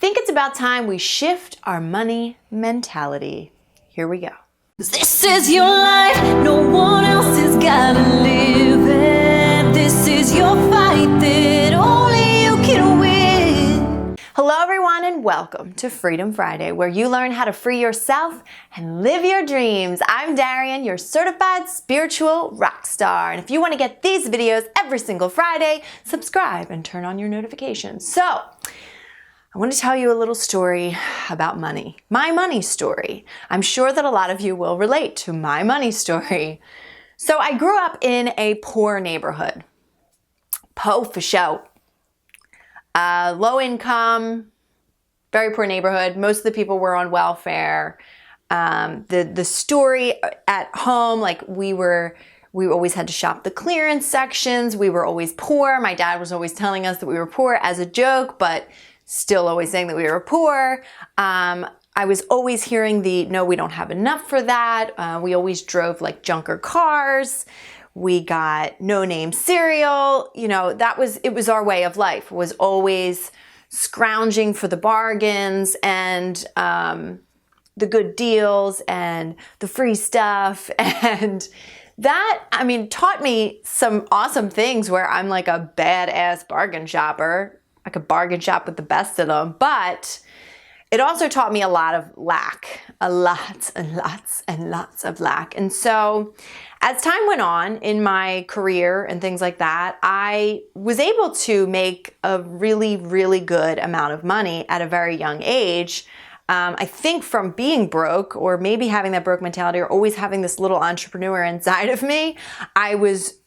think it's about time we shift our money mentality. Here we go. This is your life, no one else has gotta live it. This is your fight that only you can win. Hello everyone and welcome to Freedom Friday, where you learn how to free yourself and live your dreams. I'm Darienne, your certified spiritual rock star. And if you want to get these videos every single Friday, subscribe and turn on your notifications. So, I want to tell you a little story about money. My money story. I'm sure that a lot of you will relate to my money story. So I grew up in a poor neighborhood. Po for show. Low income, very poor neighborhood. Most of the people were on welfare. The story at home, like we always had to shop the clearance sections. We were always poor. My dad was always telling us that we were poor as a joke, but still always saying that we were poor. I was always hearing no, we don't have enough for that. We always drove like junker cars. We got no-name cereal. You know, it was our way of life, was always scrounging for the bargains and the good deals and the free stuff. And that, taught me some awesome things where I'm like a badass bargain shopper. I could bargain shop with the best of them, but it also taught me a lot of lack, lots of lack. And so as time went on in my career and things like that, I was able to make a really, really good amount of money at a very young age. I think from being broke, or maybe having that broke mentality, or always having this little entrepreneur inside of me, I was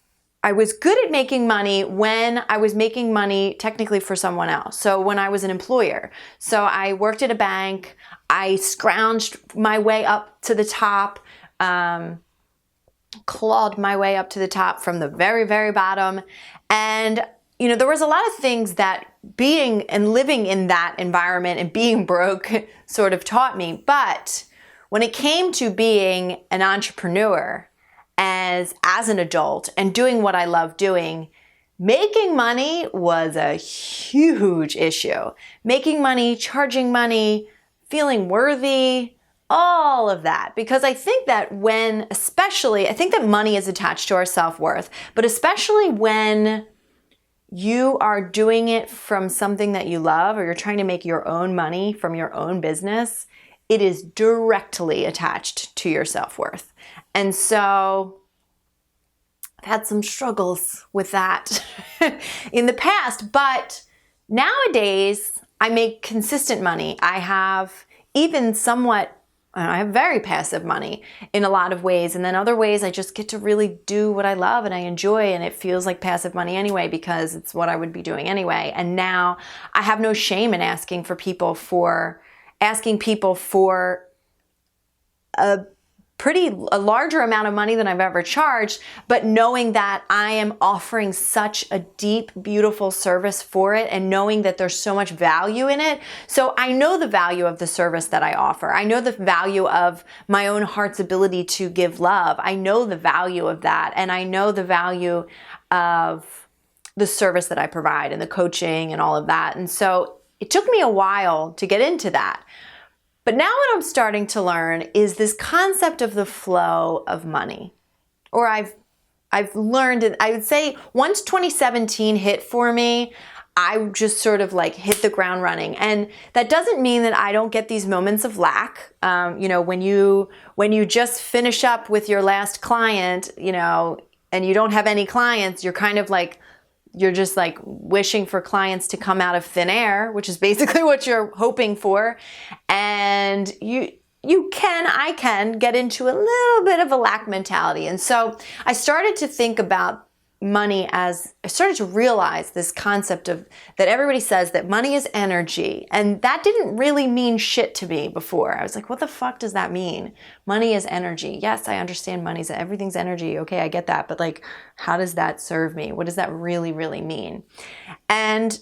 good at making money when I was making money technically for someone else. So when I was an employer. So I worked at a bank. I scrounged my way up to the top, clawed my way up to the top from the very, very bottom. And, there was a lot of things that being and living in that environment and being broke sort of taught me. But when it came to being an entrepreneur, as an adult and doing what I love doing, making money was a huge issue. Making money, charging money, feeling worthy, all of that. Because I think that I think that money is attached to our self-worth, but especially when you are doing it from something that you love, or you're trying to make your own money from your own business, it is directly attached to your self-worth. And so I've had some struggles with that in the past, but nowadays I make consistent money. I have very passive money in a lot of ways. And then other ways I just get to really do what I love and I enjoy, and it feels like passive money anyway because it's what I would be doing anyway. And now I have no shame in asking people for a larger amount of money than I've ever charged, but knowing that I am offering such a deep, beautiful service for it, and knowing that there's so much value in it. So I know the value of the service that I offer. I know the value of my own heart's ability to give love. I know the value of that, and I know the value of the service that I provide and the coaching and all of that. And so it took me a while to get into that. But now what I'm starting to learn is this concept of the flow of money. Or I've learned it, I would say once 2017 hit for me, I just sort of like hit the ground running. And that doesn't mean that I don't get these moments of lack. When you just finish up with your last client, and you don't have any clients, you're just like wishing for clients to come out of thin air, which is basically what you're hoping for. And I can get into a little bit of a lack mentality. And so I started to think about money I started to realize this concept of that everybody says that money is energy. And that didn't really mean shit to me before. I was like, what the fuck does that mean? Money is energy. Yes, I understand everything's energy. Okay, I get that. But like, how does that serve me? What does that really, really mean? And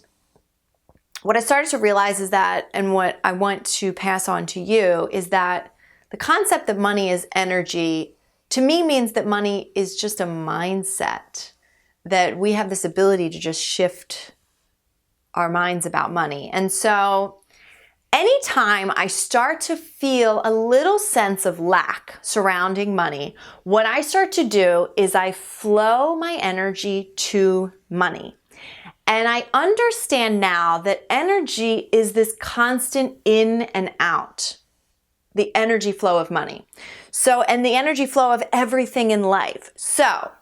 what I started to realize is that, and what I want to pass on to you, is that the concept that money is energy, to me, means that money is just a mindset. That we have this ability to just shift our minds about money. And so anytime I start to feel a little sense of lack surrounding money, what I start to do is I flow my energy to money. And I understand now that energy is this constant in and out, the energy flow of money. So, and the energy flow of everything in life. So,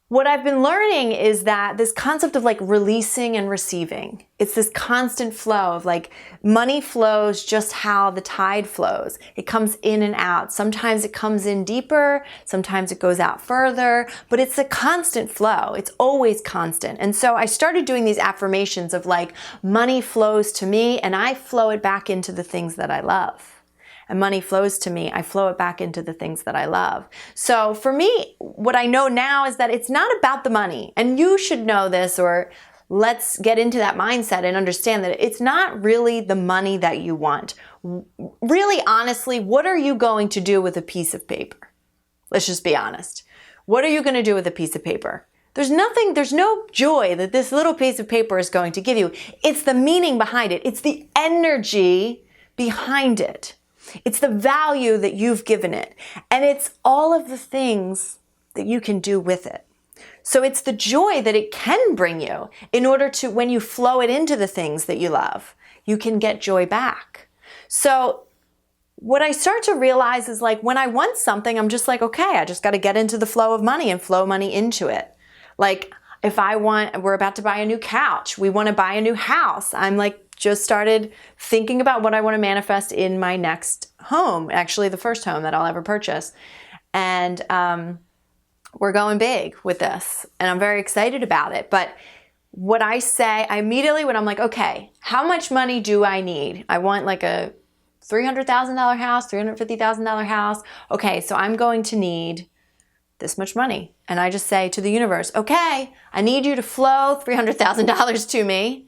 what I've been learning is that this concept of like releasing and receiving, it's this constant flow of like money flows just how the tide flows. It comes in and out. Sometimes it comes in deeper, sometimes it goes out further, but it's a constant flow. It's always constant. And so I started doing these affirmations of like money flows to me and I flow it back into the things that I love. And money flows to me, I flow it back into the things that I love. So for me, what I know now is that it's not about the money. And you should know this, or let's get into that mindset and understand that it's not really the money that you want. Really, honestly, what are you going to do with a piece of paper? Let's just be honest. What are you going to do with a piece of paper? There's no joy that this little piece of paper is going to give you. It's the meaning behind it. It's the energy behind it. It's the value that you've given it. And it's all of the things that you can do with it. So it's the joy that it can bring you in order to, when you flow it into the things that you love, you can get joy back. So what I start to realize is like when I want something, I'm just like, okay, I just got to get into the flow of money and flow money into it. Like if we're about to buy a new couch, we want to buy a new house. I'm like, just started thinking about what I want to manifest in my next home, actually the first home that I'll ever purchase. And we're going big with this and I'm very excited about it. But what I say, I immediately when I'm like, okay, how much money do I need? I want like a $300,000 house, $350,000 house. Okay, so I'm going to need this much money. And I just say to the universe, okay, I need you to flow $300,000 to me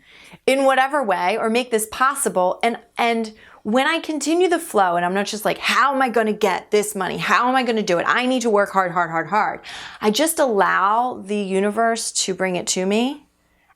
in whatever way or make this possible. And when I continue the flow and I'm not just like, how am I going to get this money? How am I going to do it? I need to work hard, hard, hard, hard. I just allow the universe to bring it to me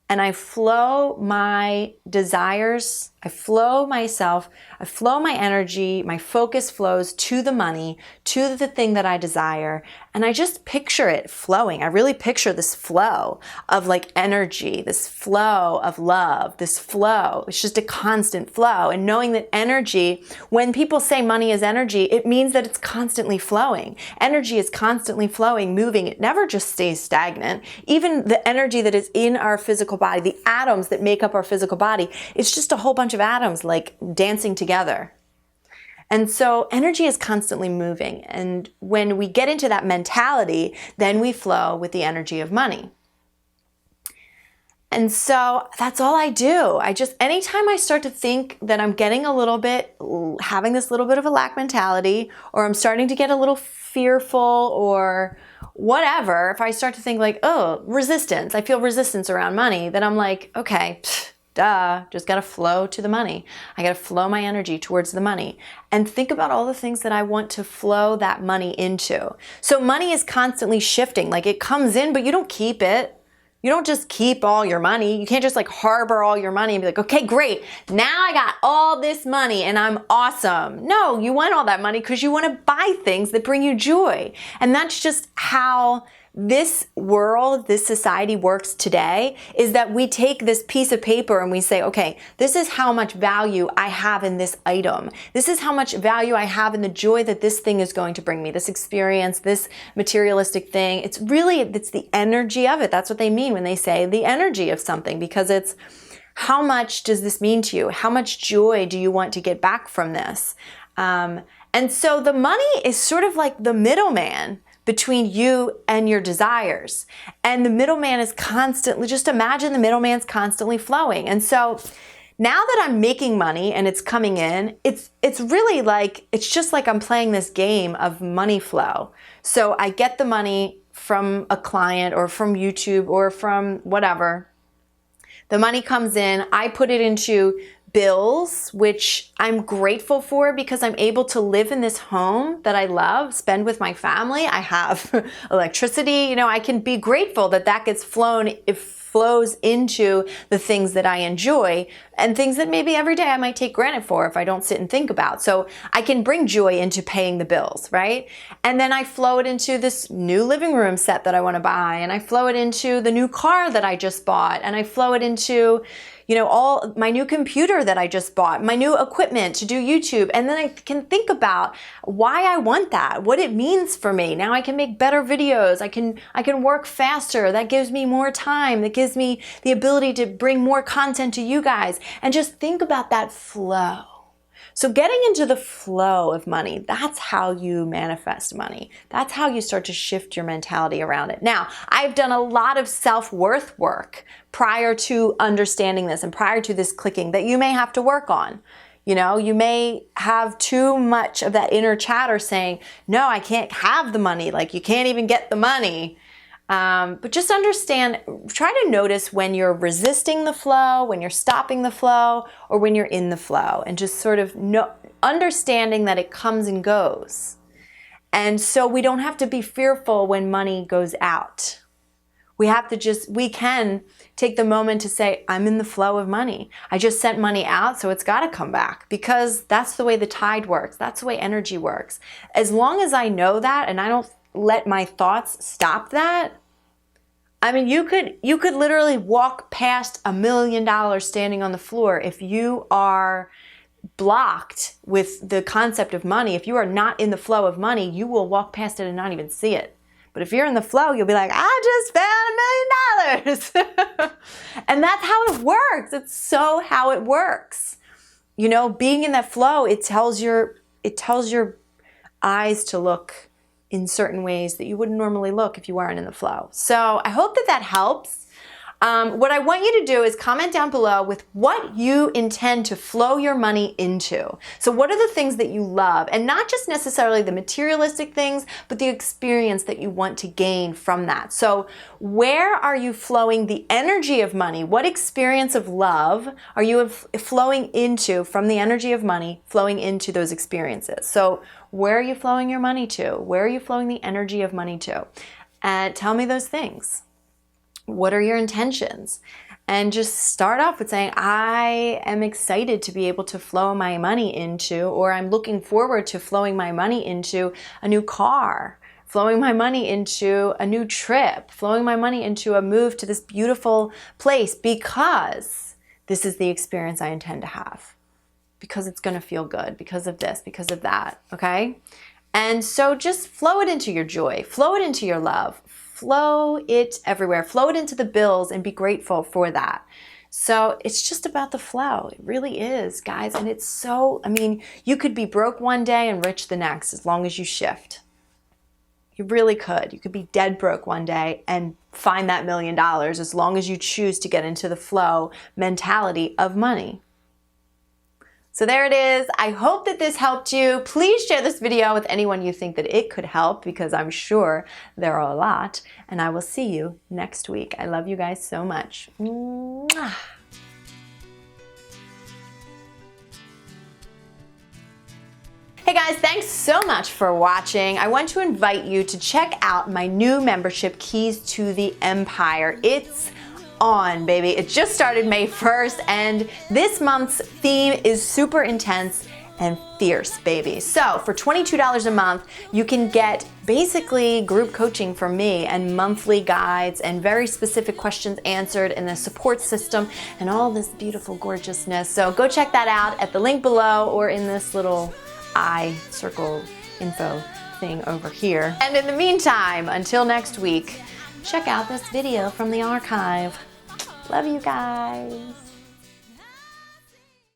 and I flow my desires, I flow myself, I flow my energy, my focus flows to the money, to the thing that I desire, and I just picture it flowing. I really picture this flow of like energy, this flow of love, this flow. It's just a constant flow. And knowing that energy, when people say money is energy, it means that it's constantly flowing. Energy is constantly flowing, moving. It never just stays stagnant. Even the energy that is in our physical body, the atoms that make up our physical body, it's just a whole bunch of atoms like dancing together. And so energy is constantly moving. And when we get into that mentality, then we flow with the energy of money. And so that's all I do. Anytime I start to think that I'm getting having this little bit of a lack mentality, or I'm starting to get a little fearful or whatever, if I start to think like, oh, resistance, I feel resistance around money, then I'm like, okay, just got to flow to the money. I got to flow my energy towards the money and think about all the things that I want to flow that money into. So money is constantly shifting. Like it comes in, but you don't keep it. You don't just keep all your money. You can't just like harbor all your money and be like, okay, great. Now I got all this money and I'm awesome. No, you want all that money because you want to buy things that bring you joy. And that's just how this world, this society works today, is that we take this piece of paper and we say, okay, this is how much value I have in this item. This is how much value I have in the joy that this thing is going to bring me, this experience, this materialistic thing. It's the energy of it. That's what they mean when they say the energy of something, because it's how much does this mean to you? How much joy do you want to get back from this? And so the money is sort of like the middleman between you and your desires. And the middleman is constantly, just imagine the middleman's constantly flowing. And so now that I'm making money and it's coming in, it's really like, it's just like I'm playing this game of money flow. So I get the money from a client or from YouTube or from whatever. The money comes in, I put it into bills, which I'm grateful for because I'm able to live in this home that I love, spend with my family. I have electricity. I can be grateful that gets flows into the things that I enjoy and things that maybe every day I might take granted for if I don't sit and think about. So I can bring joy into paying the bills, right? And then I flow it into this new living room set that I want to buy, and I flow it into the new car that I just bought, and I flow it into, you know, all my new computer that I just bought, my new equipment to do YouTube. And then I can think about why I want that, what it means for me. Now I can make better videos. I can work faster. That gives me more time. That gives me the ability to bring more content to you guys. And just think about that flow. So getting into the flow of money, that's how you manifest money. That's how you start to shift your mentality around it. Now, I've done a lot of self-worth work prior to understanding this and prior to this clicking that you may have to work on. You know, you may have too much of that inner chatter saying, no, I can't have the money. Like, you can't even get the money. But just understand, try to notice when you're resisting the flow, when you're stopping the flow, or when you're in the flow, and just sort of understanding that it comes and goes. And so we don't have to be fearful when money goes out. We can take the moment to say, I'm in the flow of money. I just sent money out, so it's got to come back, because that's the way the tide works. That's the way energy works. As long as I know that and I don't let my thoughts stop that, I mean, you could literally walk past $1 million standing on the floor. If you are blocked with the concept of money, if you are not in the flow of money, you will walk past it and not even see it. But if you're in the flow, you'll be like, I just found $1 million. And that's how it works. It's so how it works. You know, being in that flow, it tells your eyes to look in certain ways that you wouldn't normally look if you weren't in the flow. So I hope that helps. What I want you to do is comment down below with what you intend to flow your money into. So what are the things that you love? And not just necessarily the materialistic things, but the experience that you want to gain from that. So where are you flowing the energy of money? What experience of love are you flowing into from the energy of money, flowing into those experiences? So where are you flowing your money to? Where are you flowing the energy of money to? And tell me those things. What are your intentions? And just start off with saying, I am excited to be able to flow my money into, or I'm looking forward to flowing my money into a new car, flowing my money into a new trip, flowing my money into a move to this beautiful place, because this is the experience I intend to have, because it's going to feel good, because of this, because of that, okay? And so just flow it into your joy, flow it into your love, flow it everywhere, flow it into the bills, and be grateful for that. So it's just about the flow. It really is, guys. And it's so, I mean, you could be broke one day and rich the next as long as you shift. You really could. You could be dead broke one day and find that $1 million as long as you choose to get into the flow mentality of money. So there it is. I hope that this helped you. Please share this video with anyone you think that it could help, because I'm sure there are a lot. And I will see you next week. I love you guys so much. Mwah. Hey guys, thanks so much for watching. I want to invite you to check out my new membership, Keys to the Empire. It's on, baby. It just started May 1st, and this month's theme is super intense and fierce, baby. So for $22 a month, you can get basically group coaching from me and monthly guides and very specific questions answered, and a support system and all this beautiful gorgeousness. So go check that out at the link below or in this little eye circle info thing over here. And in the meantime, until next week, check out this video from the archive. Love you guys.